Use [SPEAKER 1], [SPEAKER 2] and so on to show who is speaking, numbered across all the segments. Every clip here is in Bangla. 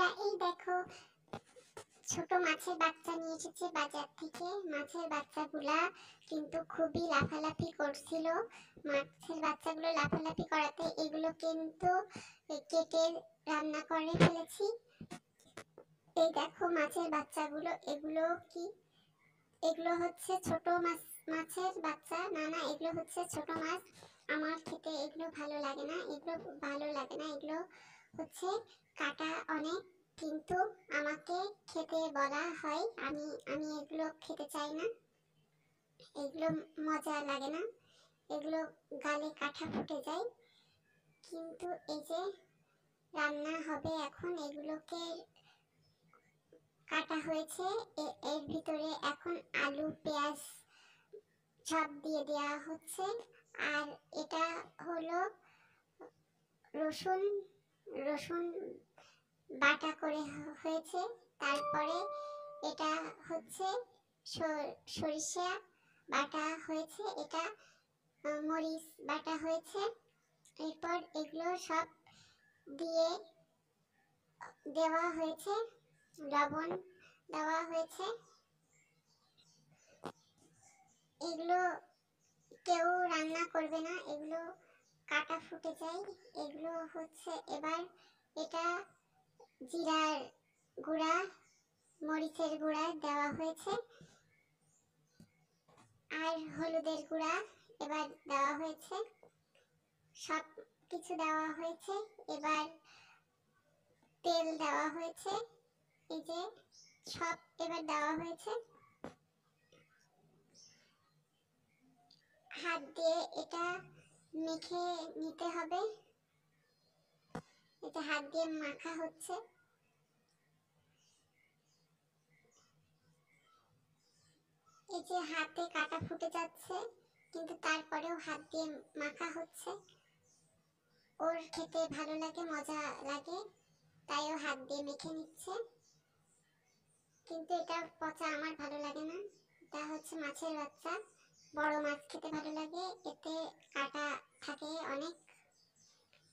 [SPEAKER 1] বন্ধুরা, এই দেখো ছোট মাছের বাচ্চা নিয়ে এসেছে বাজার থেকে। মাছের বাচ্চাগুলা কিন্তু খুবই লাফালাফি করছিল। মাছের বাচ্চাগুলো লাফালাফি করাতে এগুলো কিন্তু কেটে রান্না করে ফেলেছি। এই দেখো মাছের বাচ্চাগুলো, এগুলো কি? এগুলো হচ্ছে ছোট মাছের বাচ্চা। না না, এগুলো হচ্ছে ছোট মাছ। আমার খেতে এগুলো ভালো লাগে না, এগুলো হচ্ছে কাটা অনেক, কিন্তু আমাকে খেতে বলা হয়। আমি এগুলো খেতে চাই না, এগুলো মজা লাগে না, এগুলো গালে কাঁটা ফুটে যায়। কিন্তু এই যে রান্না হবে এখন, এগুলোকে কাটা হয়েছে, এর ভিতরে এখন আলু পেঁয়াজ সব দিয়ে দেওয়া হচ্ছে। আর এটা হলো রসুন রসুন বাটা করে হয়েছে। তারপরে এটা হচ্ছে সরিষা বাটা হয়েছে, এটা মরিচ বাটা হয়েছে। এরপর এগুলো সব দিয়ে দেওয়া হয়েছে, লবণ দেওয়া হয়েছে। এগুলো কেউ রান্না করবে না, এগুলো কাটা ফুটে যায়। এগুলো হচ্ছে এবার এটা জিরার গুঁড়া মরিচের গুঁড়া দেওয়া হয়েছে, আর হলুদের গুঁড়া এবার দেওয়া হয়েছে, সব কিছু দেওয়া হয়েছে। এবার তেল দেওয়া হয়েছে, এই যে সব এবার দেওয়া হয়েছে। হাত দিয়ে এটা মেখে নিতে হবে। এটা হাত দিয়ে মাখা হচ্ছে। এই যে হাতে কাটা ফুটে যাচ্ছে, কিন্তু তারপরেও হাত দিয়ে মাখা হচ্ছে। ওর খেতে ভালো লাগে, মজা লাগে, তাই ও হাত দিয়ে মেখে নিচ্ছে। কিন্তু এটা পচা, আমার ভালো লাগে না। এটা হচ্ছে মাছের বাচ্চা, বড় মাছ খেতে ভালো লাগে, এতে কাটা থাকে অনেক।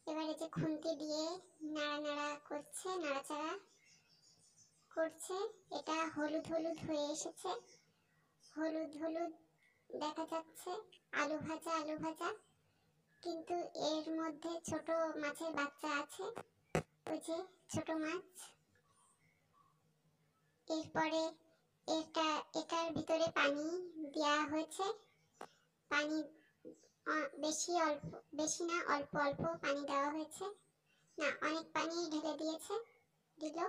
[SPEAKER 1] এবার এই যে খুন্তি দিয়ে নাড়াচাড়া করছে। এটা হলুদ হলুদ হয়ে এসেছে, হলুদ হলুদ দেখা যাচ্ছে। আলু ভাজা, কিন্তু এর মধ্যে ছোট মাছের বাচ্চা আছে, ওই যে ছোট মাছ। এরপরে এটার ভিতরে পানি দেওয়া হয়েছে। পানি বেশি না, অল্প অল্প পানি দেওয়া হয়েছে। না, অনেক পানি ঢেলে দিল।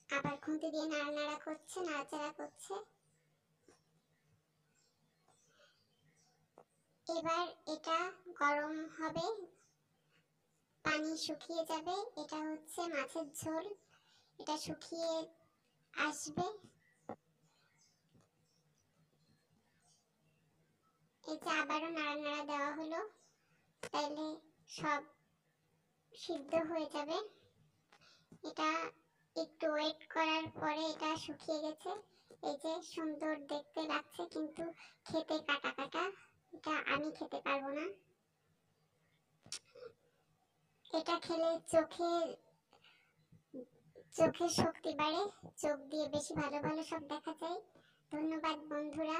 [SPEAKER 1] আবার খুন্তি দিয়ে নাড়াচাড়া করছে। এবার এটা গরম হবে, পানি শুকিয়ে যাবে। এটা হচ্ছে মাছের ঝোল, এটা শুকিয়ে আসবে। এই যে আবারও নাড়া দেওয়া হলো, তাইলে সব সিদ্ধ হয়ে যাবে। এটা একটু ওয়েট করার পরে এটা শুকিয়ে গেছে। এই যে সুন্দর দেখতে লাগছে, কিন্তু খেতে কাটা কাটা, এটা আমি খেতে পারবো না। এটা খেলে চোখের শক্তি বাড়ে, চোখ দিয়ে বেশি ভালো ভালো সব দেখা যায়। ধন্যবাদ বন্ধুরা।